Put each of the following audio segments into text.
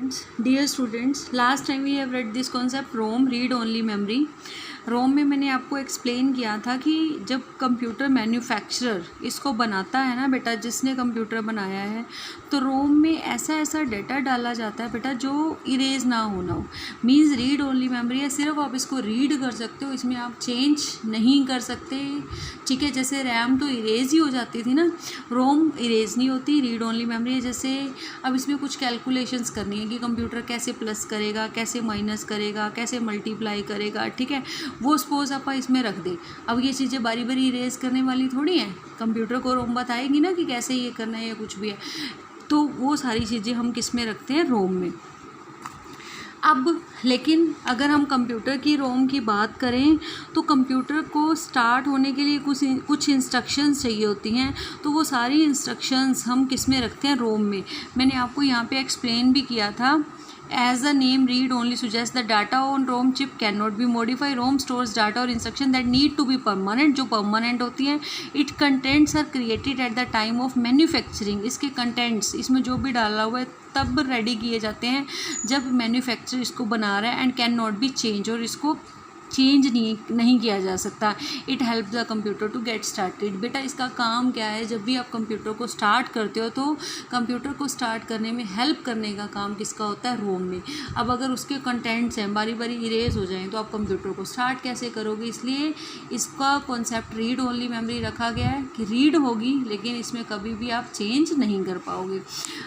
Dear students, last time we have read this concept ROM, read only memory. रोम में मैंने आपको explain किया था कि जब कंप्यूटर मैन्युफैक्चरर इसको बनाता है ना बेटा, जिसने कंप्यूटर बनाया है, तो रोम में ऐसा ऐसा डेटा डाला जाता है बेटा जो इरेज ना होना हो। मीन्स रीड ओनली मेमोरी है, सिर्फ आप इसको रीड कर सकते हो, इसमें आप चेंज नहीं कर सकते। ठीक है, जैसे रैम तो इरेज ही हो जाती थी ना, रोम इरेज नहीं होती, रीड ओनली मेमोरी है। जैसे अब इसमें कुछ कैलकुलेशंस करनी है कि कंप्यूटर कैसे प्लस करेगा, कैसे माइनस करेगा, कैसे मल्टीप्लाई करेगा, ठीक है, वो सपोज आप इसमें रख दें। अब ये चीज़ें बारी बारी इरेज करने वाली थोड़ी हैं, कंप्यूटर को रोम बताएगी ना कि कैसे ये करना है या कुछ भी है, तो वो सारी चीज़ें हम किस में रखते हैं, रोम में। अब लेकिन अगर हम कंप्यूटर की रोम की बात करें तो कंप्यूटर को स्टार्ट होने के लिए कुछ इंस्ट्रक्शंस चाहिए होती हैं, तो वो सारी इंस्ट्रक्शंस हम किस में रखते हैं, रोम में। मैंने आपको यहाँ पे एक्सप्लेन भी किया था। As the name read only suggests, the data on ROM chip cannot be modified. ROM stores data or instruction that need to be permanent, जो permanent होती हैं. It contents are created at the time of manufacturing. इसके contents, इसमें जो भी डाला हुआ है तब रेडी किए जाते हैं जब मैन्युफैक्चर इसको बना रहा है, and can not be change, और इसको चेंज नहीं किया जा सकता। It help the computer to get started. बेटा इसका काम क्या है, जब भी आप कंप्यूटर को स्टार्ट करते हो तो कंप्यूटर को स्टार्ट करने में हेल्प करने का काम किसका होता है, रोम में। अब अगर उसके कंटेंट्स हैं बारी बारी इरेज हो जाएं तो आप कंप्यूटर को स्टार्ट कैसे करोगे, इसलिए इसका कॉन्सेप्ट रीड ओनली मेमोरी रखा गया है कि रीड होगी लेकिन इसमें कभी भी आप चेंज नहीं कर पाओगे।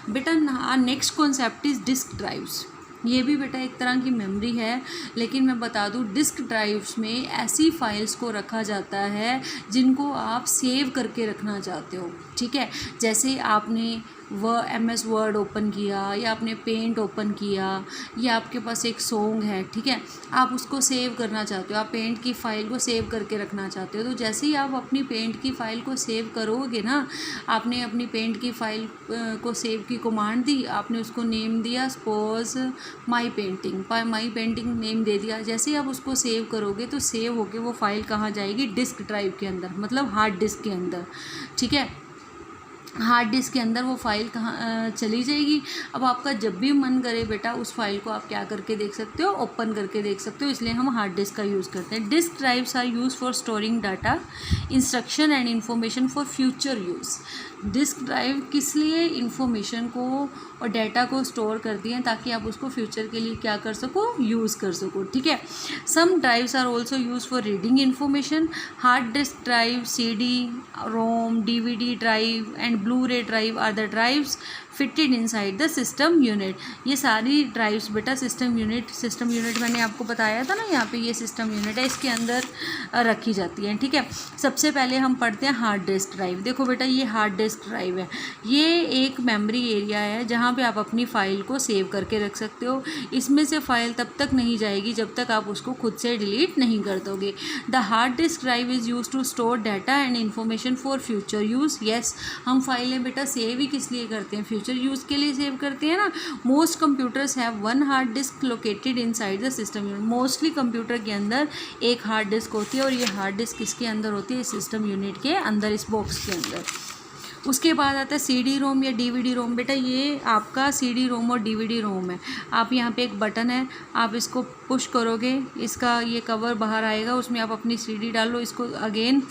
बेटा next concept is disk drives. ये भी बेटा एक तरह की मेमोरी है, लेकिन मैं बता दूँ डिस्क ड्राइव्स में ऐसी फाइल्स को रखा जाता है जिनको आप सेव करके रखना चाहते हो। ठीक है, जैसे आपने MS वर्ड ओपन किया या आपने पेंट ओपन किया या आपके पास एक सॉन्ग है, ठीक है, आप उसको सेव करना चाहते हो, आप पेंट की फ़ाइल को सेव करके रखना चाहते हो। तो जैसे ही आप अपनी पेंट की फ़ाइल को सेव करोगे ना, आपने अपनी पेंट की फ़ाइल को सेव की कमांड दी, आपने उसको नेम दिया सपोज माई पेंटिंग नेम दे दिया। जैसे ही आप उसको सेव करोगे तो सेव होके वो फ़ाइल कहाँ जाएगी, डिस्क ड्राइव के अंदर, मतलब हार्ड डिस्क के अंदर। ठीक है, हार्ड डिस्क के अंदर वो फाइल कहाँ चली जाएगी। अब आपका जब भी मन करे बेटा उस फाइल को आप क्या करके देख सकते हो, ओपन करके देख सकते हो, इसलिए हम हार्ड डिस्क का यूज़ करते हैं। Disk drives are use for storing data, instruction and information for future use. Disk drive किस लिए, इन्फॉर्मेशन को और डाटा को स्टोर करती हैं ताकि आप उसको फ्यूचर के लिए क्या कर सको, यूज़ कर सको। ठीक है, some drives are also use for reading information. Hard disk drive, CD, ROM, DVD drive and Blu-ray drive are the drives fitted inside the system unit. ये सारी ड्राइव्स बेटा सिस्टम यूनिट मैंने आपको बताया था ना, यहाँ पे ये सिस्टम यूनिट है, इसके अंदर रखी जाती है। ठीक है, सबसे पहले हम पढ़ते हैं हार्ड डिस्क ड्राइव। देखो बेटा ये हार्ड डिस्क ड्राइव है, ये एक मेमोरी एरिया है जहाँ पे आप अपनी फ़ाइल को सेव करके रख सकते हो। इसमें से फ़ाइल तब तक नहीं जाएगी जब तक आप उसको खुद से डिलीट नहीं कर दोगे। The hard disk drive is use to store data and information for future use. Yes, हम फाइलें बेटा सेव ही किस लिए करते हैं, फ्यूचर यूज़ के लिए सेव करते हैं ना। Most computers have one hard disk located inside the system unit. Mostly computer के अंदर एक हार्ड डिस्क होती है और ये हार्ड डिस्क किसके अंदर होती है, सिस्टम यूनिट के अंदर, इस बॉक्स के अंदर। उसके बाद आता है CD-ROM या DVD-ROM। बेटा ये आपका CD-ROM और DVD-ROM है। आप यहाँ पे एक बटन है, आप इसको पुश करोगे, इसका ये कवर बाहर आएगा, उसमें आप अपनी CD डालो, इसको अगेन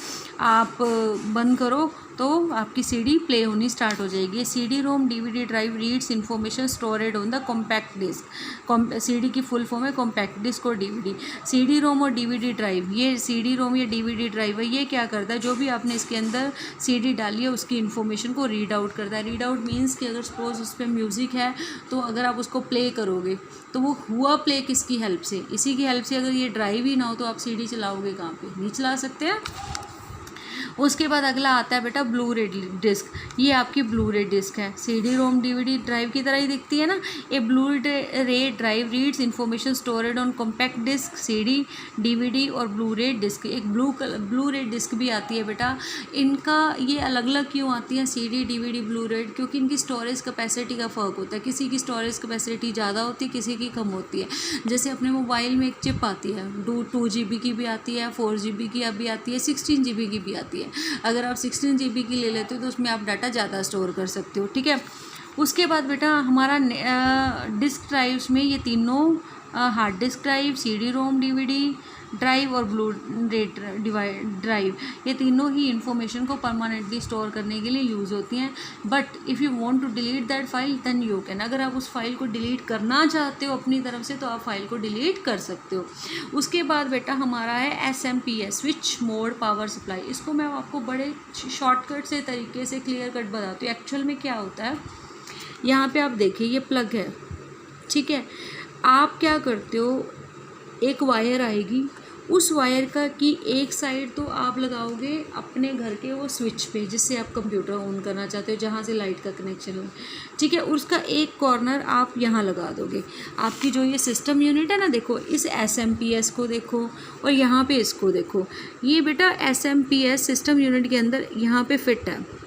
आप बंद करो तो आपकी CD प्ले होनी स्टार्ट हो जाएगी। CD-ROM DVD drive reads information stored on the compact disc. CD की फुल फॉर्म है कॉम्पैक्ट डिस्क और DVD। CD-ROM और DVD ड्राइव, ये CD-ROM या DVD ड्राइव है, ये क्या करता है, जो भी आपने इसके अंदर CD डाली है उसकी इन्फॉर्मेशन को रीड आउट करता है। रीड आउट मीन्स कि अगर सपोज उस पर म्यूज़िक है तो अगर आप उसको प्ले करोगे तो वो हुआ प्ले किसकी हेल्प से, इसी की हेल्प से। अगर ये ड्राइव ही ना हो तो आप CD चलाओगे कहाँ पे, नहीं चला सकते हैं। उसके बाद अगला आता है बेटा ब्लू-रे डिस्क। ये आपकी ब्लू-रे डिस्क है, CD-ROM DVD ड्राइव की तरह ही दिखती है ना। A Blu-ray drive reads information stored on compact disc, CD, DVD और ब्लू-रे डिस्क। एक ब्लू-रे डिस्क भी आती है बेटा। इनका ये अलग अलग क्यों आती है, CD, DVD, ब्लू-रे, क्योंकि इनकी स्टोरेज कैपेसिटी का फ़र्क होता है। किसी की स्टोरेज कैपेसिटी ज़्यादा होती है, किसी की कम होती है। जैसे अपने मोबाइल में एक चिप आती है, 2 GB की भी आती है, 4 GB की अभी आती है, 16 GB की भी आती है। अगर आप 16 GB की ले लेते हो तो उसमें आप डाटा ज़्यादा स्टोर कर सकते हो। ठीक है, उसके बाद बेटा हमारा डिस्क ड्राइव्स में ये तीनों hard disk drive, CD ROM, DVD drive और ब्लू रे ड्राइव, ये तीनों ही इंफॉर्मेशन को परमानेंटली स्टोर करने के लिए यूज़ होती हैं। But if you want to delete that file then you can, अगर आप उस फाइल को डिलीट करना चाहते हो अपनी तरफ से तो आप फाइल को डिलीट कर सकते हो। उसके बाद बेटा हमारा है SMPS, switch mode power supply. इसको मैं आपको बड़े शॉर्टकट से तरीके से क्लियर कट बताती हूँ। एक्चुअल में क्या होता है, यहाँ पे आप देखिए ये प्लग है, ठीक है। आप क्या करते हो, एक वायर आएगी, उस वायर का की एक साइड तो आप लगाओगे अपने घर के वो स्विच पे जिससे आप कंप्यूटर ऑन करना चाहते हो, जहाँ से लाइट का कनेक्शन हो, ठीक है। उसका एक कॉर्नर आप यहाँ लगा दोगे। आपकी जो ये सिस्टम यूनिट है ना, देखो इस SMPS को देखो और यहाँ पे इसको देखो, ये बेटा SMPS सिस्टम यूनिट के अंदर यहाँ पे फिट है।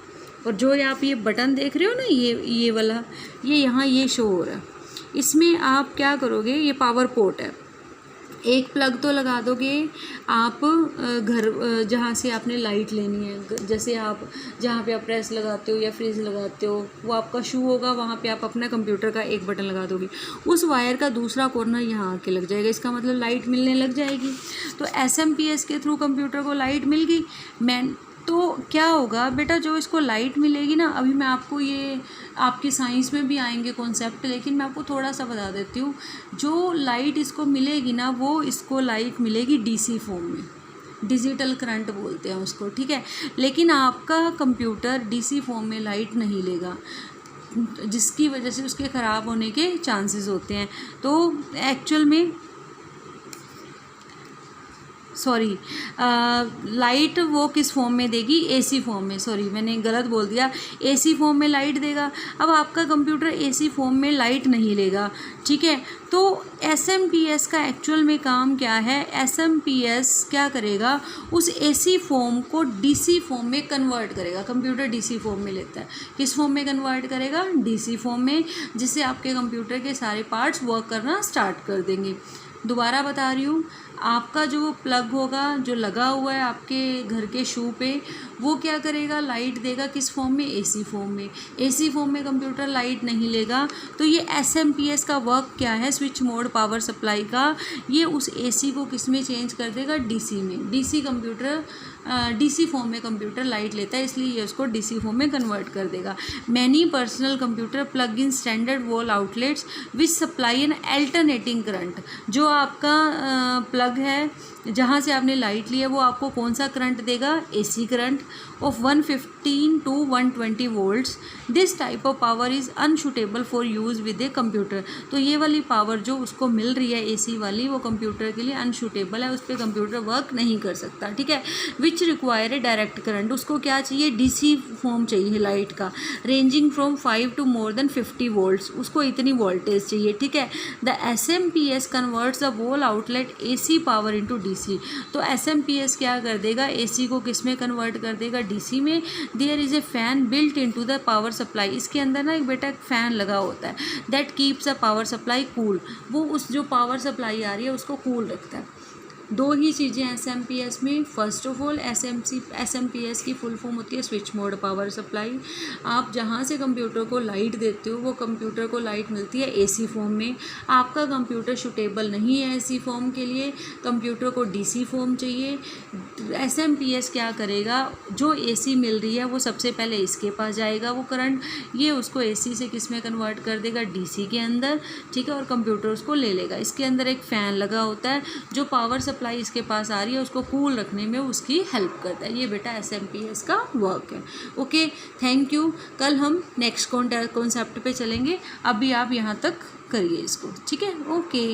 और जो आप ये बटन देख रहे हो ना, ये वाला, ये यहाँ ये शो हो रहा है। इसमें आप क्या करोगे, ये पावर पोर्ट है, एक प्लग तो लगा दोगे आप घर जहाँ से आपने लाइट लेनी है, जैसे आप जहाँ पे आप प्रेस लगाते हो या फ्रिज लगाते हो, वो आपका शू होगा, वहाँ पे आप अपना कंप्यूटर का एक बटन लगा दोगे। उस वायर का दूसरा कॉर्नर यहाँ आके लग जाएगा, इसका मतलब लाइट मिलने लग जाएगी। तो SMPS के थ्रू कंप्यूटर को लाइट मिल गई। तो क्या होगा बेटा, जो इसको लाइट मिलेगी ना, अभी मैं आपको ये आपकी साइंस में भी आएंगे कॉन्सेप्ट, लेकिन मैं आपको थोड़ा सा बता देती हूँ। जो लाइट इसको मिलेगी ना, वो इसको लाइट मिलेगी DC फॉर्म में, डिजिटल करंट बोलते हैं उसको, ठीक है। लेकिन आपका कंप्यूटर DC फॉर्म में लाइट नहीं लेगा, जिसकी वजह से उसके ख़राब होने के चांसेस होते हैं। तो एक्चुअल में लाइट वो किस फॉर्म में देगी, AC फॉर्म में, मैंने गलत बोल दिया, AC फॉर्म में लाइट देगा। अब आपका कंप्यूटर AC फॉर्म में लाइट नहीं लेगा, ठीक है। तो SMPS का एक्चुअल में काम क्या है, SMPS क्या करेगा, उस AC फॉर्म को DC फॉर्म में कन्वर्ट करेगा। कंप्यूटर DC फॉर्म में लेता है, किस फॉर्म में कन्वर्ट करेगा, DC फॉर्म में, जिससे आपके कंप्यूटर के सारे पार्ट्स वर्क करना स्टार्ट कर देंगे। दोबारा बता रही हूँ, आपका जो प्लग होगा जो लगा हुआ है आपके घर के शू पे, वो क्या करेगा, लाइट देगा किस फॉर्म में, AC फॉर्म में। AC फॉर्म में कंप्यूटर लाइट नहीं लेगा। तो ये SMPS का वर्क क्या है, स्विच मोड पावर सप्लाई का, ये उस AC को किस में चेंज कर देगा, DC में। DC फॉर्म में कंप्यूटर लाइट लेता है, इसलिए ये उसको DC फॉर्म में कन्वर्ट कर देगा। Many personal computer plug in standard wall outlets which supply N alternating current. जो आपका प्लग है जहाँ से आपने लाइट ली है, वो आपको कौन सा करंट देगा, AC current of 115 to 120 volts. This type of power is unsuitable for use with a computer. तो ये वाली पावर जो उसको मिल रही है AC वाली, वो कंप्यूटर के लिए अनसूटेबल है, उस पर कंप्यूटर वर्क नहीं कर सकता, ठीक है। Which require a direct current, उसको क्या चाहिए, DC फॉर्म चाहिए लाइट का, ranging from 5 to more than 50 volts, उसको इतनी वोल्टेज चाहिए, ठीक है। The SMPS converts the wall outlet AC power into DC। तो SMPS क्या कर देगा, AC को किस में कन्वर्ट कर देगा, DC में। There is a fan built into the power supply, इसके अंदर ना एक बेटा एक फ़ैन लगा होता है, that keeps a power supply cool, वो उस जो पावर सप्लाई आ रही है उसको कूल रखता है। दो ही चीज़ें SMPS में, फर्स्ट ऑफ ऑल SMPS की फुल फॉर्म होती है स्विच मोड पावर सप्लाई। आप जहाँ से कंप्यूटर को लाइट देते हो, वो कंप्यूटर को लाइट मिलती है AC फॉर्म में। आपका कंप्यूटर सूटेबल नहीं है AC फॉर्म के लिए, कंप्यूटर को DC फॉर्म चाहिए। SMPS क्या करेगा, जो AC मिल रही है वो सबसे पहले इसके पास जाएगा वो करंट, ये उसको AC से किस में कन्वर्ट कर देगा, DC के अंदर, ठीक है, और कंप्यूटर उसको ले लेगा। इसके अंदर एक फ़ैन लगा होता है, जो पावर सप्लाई इसके पास आ रही है उसको कूल रखने में उसकी हेल्प करता है। ये बेटा SMPS का वर्क है। Okay, thank you. कल हम नेक्स्ट कॉन्सेप्ट पे चलेंगे, अभी आप यहाँ तक करिए इसको, ठीक है। ओके।